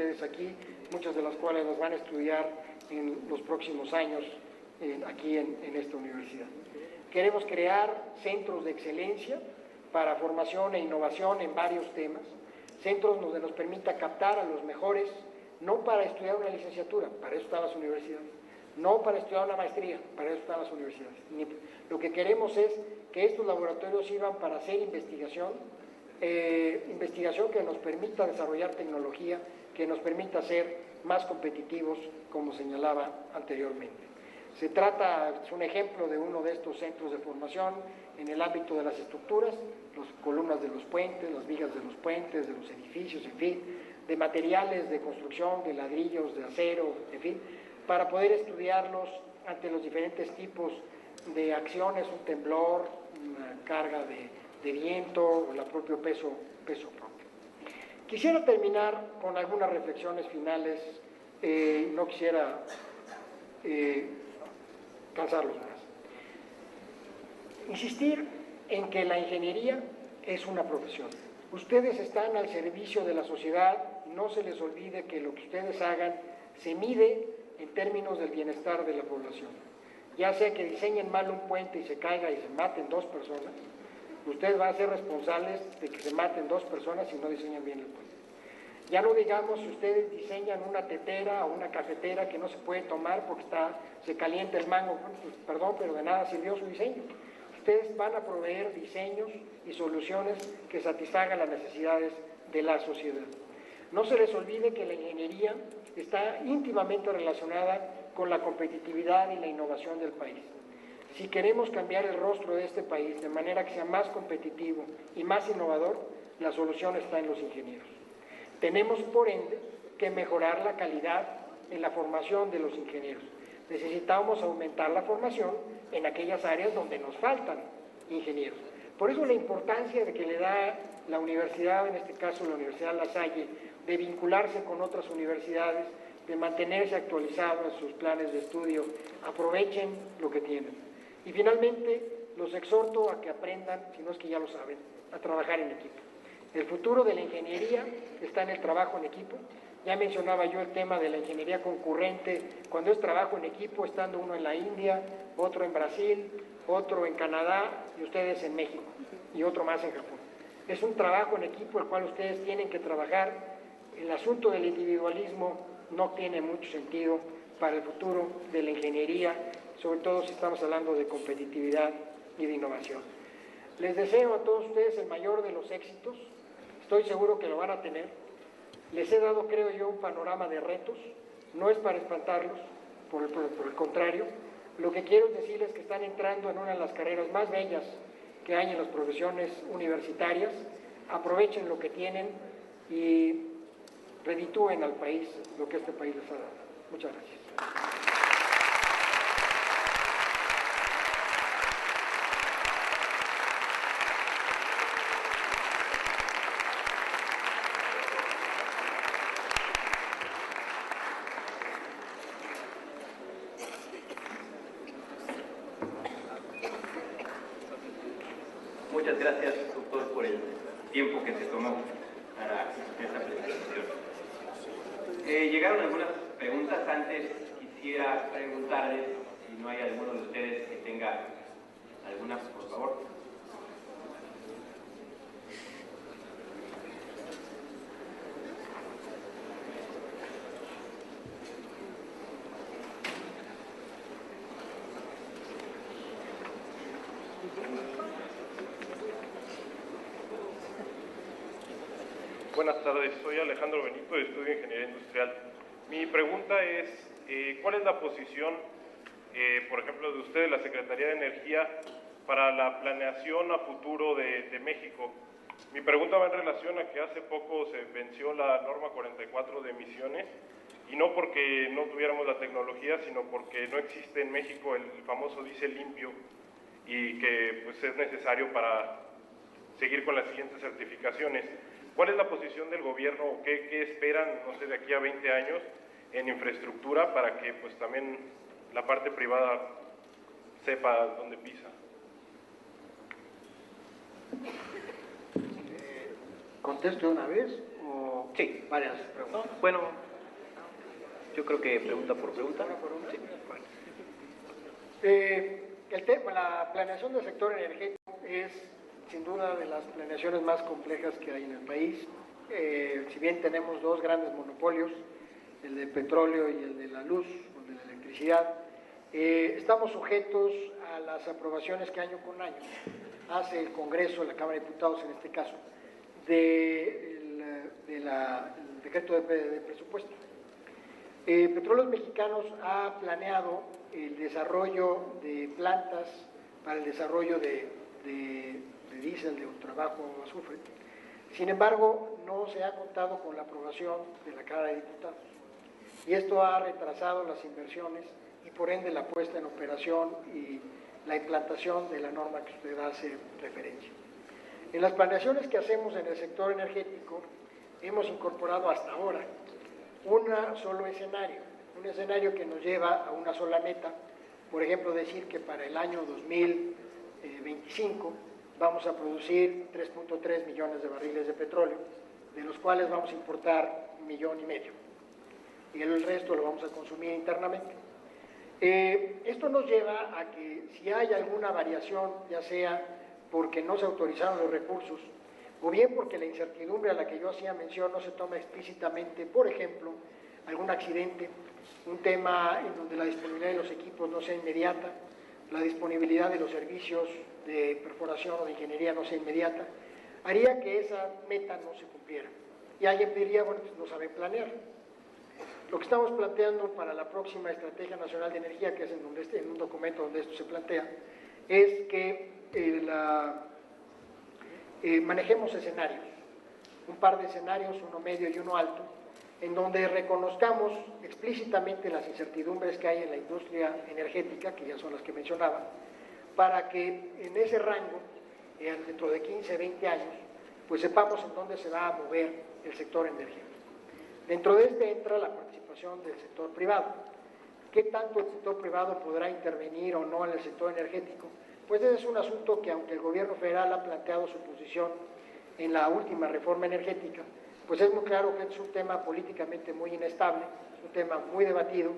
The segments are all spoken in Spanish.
ustedes aquí, muchas de las cuales las van a estudiar en los próximos años aquí en esta universidad. Queremos crear centros de excelencia para formación e innovación en varios temas, centros donde nos permita captar a los mejores, no para estudiar una licenciatura, para eso están las universidades, no para estudiar una maestría, para eso están las universidades. Lo que queremos es que estos laboratorios sirvan para hacer investigación, investigación que nos permita desarrollar tecnología, que nos permita ser más competitivos, como señalaba anteriormente. Se trata, es un ejemplo de uno de estos centros de formación en el ámbito de las estructuras, las columnas de los puentes, las vigas de los puentes, de los edificios, en fin, de materiales de construcción, de ladrillos, de acero, en fin, para poder estudiarlos ante los diferentes tipos de acciones, un temblor, una carga de viento, o el propio peso propio. Quisiera terminar con algunas reflexiones finales, no quisiera cansarlos más. Insistir en que la ingeniería es una profesión. Ustedes están al servicio de la sociedad, no se les olvide que lo que ustedes hagan se mide en términos del bienestar de la población. Ya sea que diseñen mal un puente y se caiga y se maten 2 personas, ustedes van a ser responsables de que se maten 2 personas si no diseñan bien el puente. Ya no digamos si ustedes diseñan una tetera o una cafetera que no se puede tomar porque se calienta el mango, pues, perdón, pero de nada sirvió su diseño. Ustedes van a proveer diseños y soluciones que satisfagan las necesidades de la sociedad. No se les olvide que la ingeniería está íntimamente relacionada con la competitividad y la innovación del país. Si queremos cambiar el rostro de este país de manera que sea más competitivo y más innovador, la solución está en los ingenieros. Tenemos, por ende, que mejorar la calidad en la formación de los ingenieros. Necesitamos aumentar la formación en aquellas áreas donde nos faltan ingenieros. Por eso la importancia de que le da la universidad, en este caso la Universidad La Salle, de vincularse con otras universidades, de mantenerse actualizados en sus planes de estudio, aprovechen lo que tienen. Y finalmente, los exhorto a que aprendan, si no es que ya lo saben, a trabajar en equipo. El futuro de la ingeniería está en el trabajo en equipo. Ya mencionaba yo el tema de la ingeniería concurrente, cuando es trabajo en equipo, estando uno en la India, otro en Brasil, otro en Canadá y ustedes en México, y otro más en Japón. Es un trabajo en equipo el cual ustedes tienen que trabajar. El asunto del individualismo no tiene mucho sentido para el futuro de la ingeniería, sobre todo si estamos hablando de competitividad y de innovación. Les deseo a todos ustedes el mayor de los éxitos. Estoy seguro que lo van a tener. Les he dado, creo yo, un panorama de retos. No es para espantarlos, por el contrario. Lo que quiero decirles es que están entrando en una de las carreras más bellas que hay en las profesiones universitarias. Aprovechen lo que tienen y reditúen al país lo que este país les ha dado. Muchas gracias. Muchas gracias, doctor, por el tiempo que se tomó para esta presentación. Llegaron algunas preguntas. Antes quisiera preguntarles si no hay alguno de ustedes que tenga alguna, por favor. Buenas tardes, soy Alejandro Benito, estudio Ingeniería Industrial. Mi pregunta es, ¿cuál es la posición, por ejemplo, de usted, la Secretaría de Energía, para la planeación a futuro de México? Mi pregunta va en relación a que hace poco se venció la norma 44 de emisiones, y no porque no tuviéramos la tecnología, sino porque no existe en México el famoso diésel limpio, y que pues, es necesario para seguir con las siguientes certificaciones. ¿Cuál es la posición del gobierno o qué esperan, no sé, de aquí a 20 años en infraestructura para que pues también la parte privada sepa dónde pisa? ¿Contesto de una vez? o Sí. varias preguntas? ¿No? Bueno, yo creo que pregunta por pregunta. ¿Una por una? Sí. Bueno. El tema, la planeación del sector energético es sin duda de las planeaciones más complejas que hay en el país. Si bien tenemos dos grandes monopolios, el del petróleo y el de la luz, o de la electricidad, estamos sujetos a las aprobaciones que año con año hace el Congreso, la Cámara de Diputados en este caso, del decreto de presupuesto. Petróleos Mexicanos ha planeado el desarrollo de plantas para el desarrollo de diésel de ultrabajo azufre. Sin embargo, no se ha contado con la aprobación de la Cámara de Diputados. Y esto ha retrasado las inversiones y por ende la puesta en operación y la implantación de la norma que usted hace referencia. En las planeaciones que hacemos en el sector energético, hemos incorporado hasta ahora un solo escenario, un escenario que nos lleva a una sola meta. Por ejemplo, decir que para el año 2025 vamos a producir 3.3 millones de barriles de petróleo, de los cuales vamos a importar 1,5 millones, y el resto lo vamos a consumir internamente. Esto nos lleva a que si hay alguna variación, ya sea porque no se autorizaron los recursos, o bien porque la incertidumbre a la que yo hacía mención no se toma explícitamente, por ejemplo, algún accidente, un tema en donde la disponibilidad de los equipos no sea inmediata, la disponibilidad de los servicios de perforación o de ingeniería no sea inmediata, haría que esa meta no se cumpliera. Y alguien diría, bueno, pues no saben planear. Lo que estamos planteando para la próxima Estrategia Nacional de Energía, que es en un documento donde esto se plantea, es que manejemos escenarios, un par de escenarios, uno medio y uno alto, en donde reconozcamos explícitamente las incertidumbres que hay en la industria energética, que ya son las que mencionaba, para que en ese rango, dentro de 15, 20 años, pues sepamos en dónde se va a mover el sector energético. Dentro de este entra la participación del sector privado. ¿Qué tanto el sector privado podrá intervenir o no en el sector energético? Pues ese es un asunto que, aunque el gobierno federal ha planteado su posición en la última reforma energética, pues es muy claro que es un tema políticamente muy inestable, es un tema muy debatido,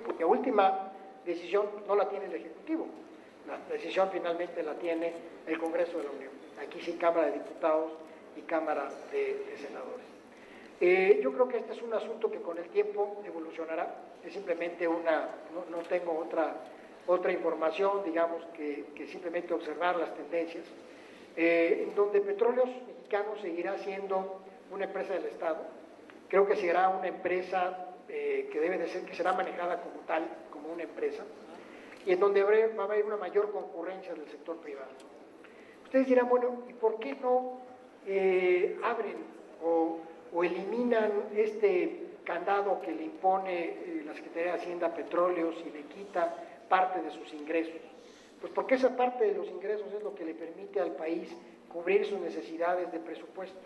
porque última decisión no la tiene el Ejecutivo, la decisión finalmente la tiene el Congreso de la Unión, aquí sí Cámara de Diputados y Cámara de Senadores. Yo creo que este es un asunto que con el tiempo evolucionará, es simplemente no tengo otra información, digamos, que simplemente observar las tendencias, en donde Petróleos Mexicanos seguirá siendo una empresa del Estado. Creo que será una empresa que debe de ser, que será manejada como tal, como una empresa, y en donde va a haber una mayor concurrencia del sector privado. Ustedes dirán, bueno, ¿y por qué no abren o eliminan este candado que le impone la Secretaría de Hacienda a Petróleos y le quita parte de sus ingresos? Pues porque esa parte de los ingresos es lo que le permite al país cubrir sus necesidades de presupuesto.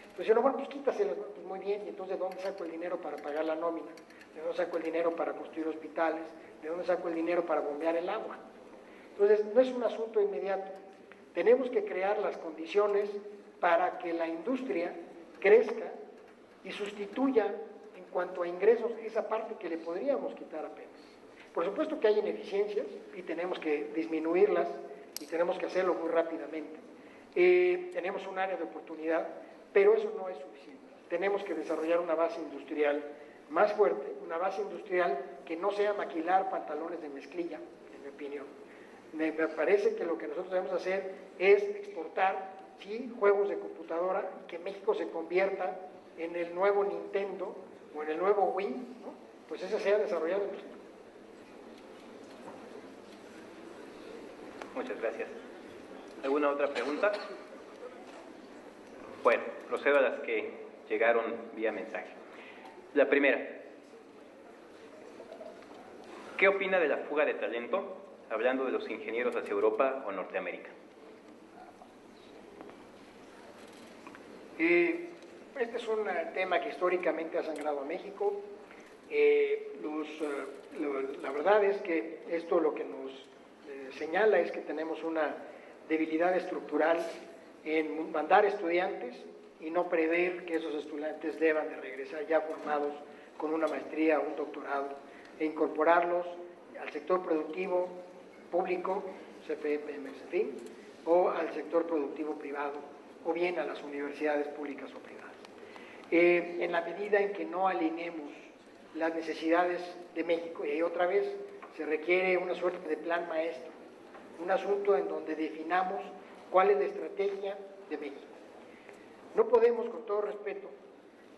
Entonces, bueno, pues quítaselas, pues muy bien, y entonces ¿de dónde saco el dinero para pagar la nómina? ¿De dónde saco el dinero para construir hospitales? ¿De dónde saco el dinero para bombear el agua? Entonces, no es un asunto inmediato. Tenemos que crear las condiciones para que la industria crezca y sustituya en cuanto a ingresos esa parte que le podríamos quitar apenas. Por supuesto que hay ineficiencias y tenemos que disminuirlas y tenemos que hacerlo muy rápidamente. Tenemos un área de oportunidad, pero eso no es suficiente. Tenemos que desarrollar una base industrial más fuerte, una base industrial que no sea maquilar pantalones de mezclilla, en mi opinión. Me parece que lo que nosotros debemos hacer es exportar, sí, juegos de computadora, y que México se convierta en el nuevo Nintendo o en el nuevo Wii, ¿no? Pues ese sea desarrollado en México. Muchas gracias. ¿Alguna otra pregunta? Bueno, procedo a las que llegaron vía mensaje. La primera, ¿qué opina de la fuga de talento, hablando de los ingenieros hacia Europa o Norteamérica? Este es un tema que históricamente ha sangrado a México. La verdad es que esto lo que nos señala es que tenemos una debilidad estructural en mandar estudiantes y no prever que esos estudiantes deban de regresar ya formados con una maestría o un doctorado e incorporarlos al sector productivo público, CFE, Pemex, en fin, o al sector productivo privado, o bien a las universidades públicas o privadas. En la medida en que no alineemos las necesidades de México, y ahí otra vez se requiere una suerte de plan maestro, un asunto en donde definamos cuál es la estrategia de México. No podemos, con todo respeto,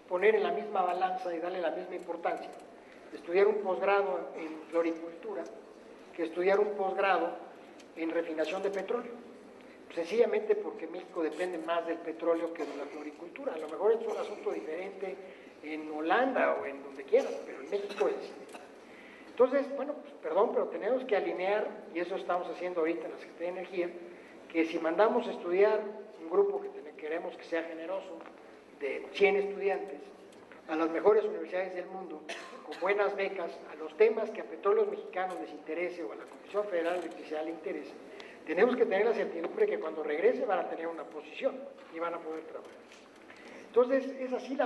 poner en la misma balanza y darle la misma importancia estudiar un posgrado en floricultura que estudiar un posgrado en refinación de petróleo. Sencillamente porque México depende más del petróleo que de la floricultura. A lo mejor es un asunto diferente en Holanda o en donde quieras, pero en México es. Entonces, bueno, pues, perdón, pero tenemos que alinear, y eso estamos haciendo ahorita en la Secretaría de Energía, que si mandamos a estudiar un grupo que queremos que sea generoso, de 100 estudiantes, a las mejores universidades del mundo, con buenas becas, a los temas que a Petróleos Mexicanos les interese o a la Comisión Federal de Electricidad le interese, tenemos que tener la certidumbre que cuando regrese van a tener una posición y van a poder trabajar. Entonces, es así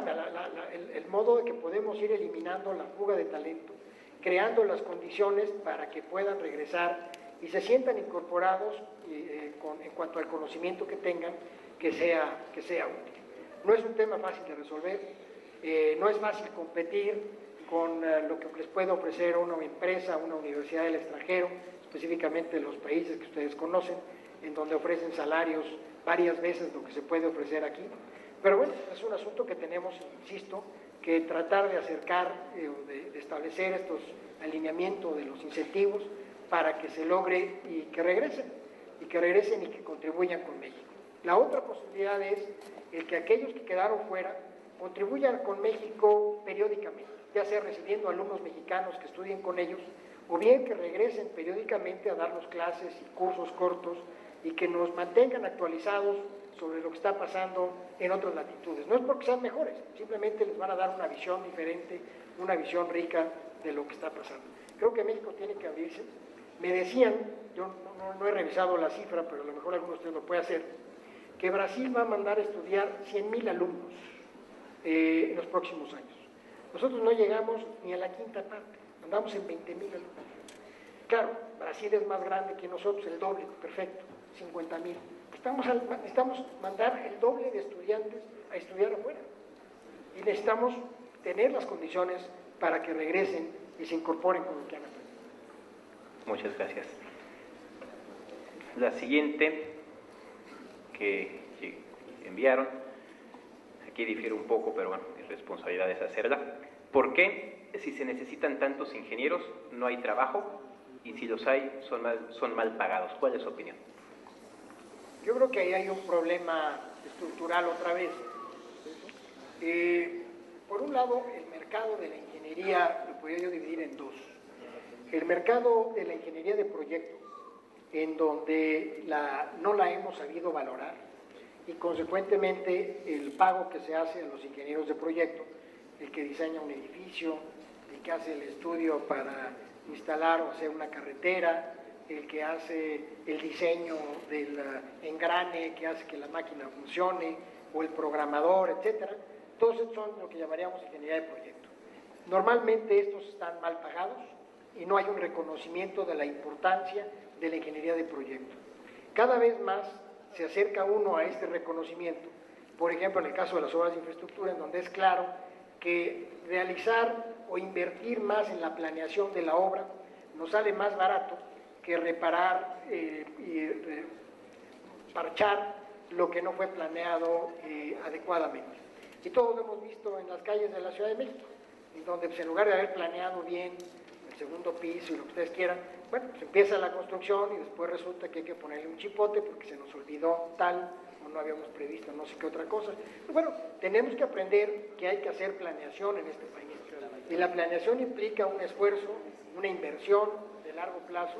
el modo de que podemos ir eliminando la fuga de talento, creando las condiciones para que puedan regresar y se sientan incorporados en cuanto al conocimiento que tengan, que sea útil. No es un tema fácil de resolver, no es fácil competir con lo que les puede ofrecer una empresa, una universidad del extranjero, específicamente en los países que ustedes conocen, en donde ofrecen salarios varias veces lo que se puede ofrecer aquí. Pero bueno, es un asunto que tenemos, insisto, que tratar de acercar, de establecer estos alineamientos de los incentivos para que se logre y que regresen y que contribuyan con México. La otra posibilidad es el que aquellos que quedaron fuera contribuyan con México periódicamente, ya sea recibiendo alumnos mexicanos que estudien con ellos, o bien que regresen periódicamente a darnos clases y cursos cortos y que nos mantengan actualizados sobre lo que está pasando en otras latitudes. No es porque sean mejores, simplemente les van a dar una visión diferente, una visión rica de lo que está pasando. Creo que México tiene que abrirse. Me decían, yo no he revisado la cifra, pero a lo mejor alguno de ustedes lo puede hacer, que Brasil va a mandar a estudiar 100,000 alumnos en los próximos años. Nosotros no llegamos ni a la quinta parte, andamos en 20,000 alumnos. Claro, Brasil es más grande que nosotros, el doble, perfecto, 50,000. Necesitamos mandar el doble de estudiantes a estudiar afuera. Y necesitamos tener las condiciones para que regresen y se incorporen con lo que han aprendido. Muchas gracias. La siguiente que enviaron, aquí difiere un poco, pero bueno, mi responsabilidad es hacerla. ¿Por qué, si se necesitan tantos ingenieros, no hay trabajo? Y si los hay, son mal pagados. ¿Cuál es su opinión? Yo creo que ahí hay un problema estructural otra vez. Por un lado, el mercado de la ingeniería lo podría yo dividir en dos. El mercado de la ingeniería de proyecto, en donde no la hemos sabido valorar, y consecuentemente el pago que se hace a los ingenieros de proyecto, el que diseña un edificio, el que hace el estudio para instalar o hacer una carretera, el que hace el diseño del engrane que hace que la máquina funcione, o el programador, etcétera. Todos estos son lo que llamaríamos ingeniería de proyecto. Normalmente estos están mal pagados y no hay un reconocimiento de la importancia de la ingeniería de proyecto. Cada vez más se acerca uno a este reconocimiento, por ejemplo en el caso de las obras de infraestructura, en donde es claro que realizar o invertir más en la planeación de la obra nos sale más barato que reparar y parchar lo que no fue planeado adecuadamente. Y todos lo hemos visto en las calles de la Ciudad de México, en donde pues, en lugar de haber planeado bien el segundo piso y lo que ustedes quieran, bueno, pues empieza la construcción y después resulta que hay que ponerle un chipote porque se nos olvidó tal o no habíamos previsto no sé qué otra cosa. Pero bueno, tenemos que aprender que hay que hacer planeación en este país. Y la planeación implica un esfuerzo, una inversión de largo plazo,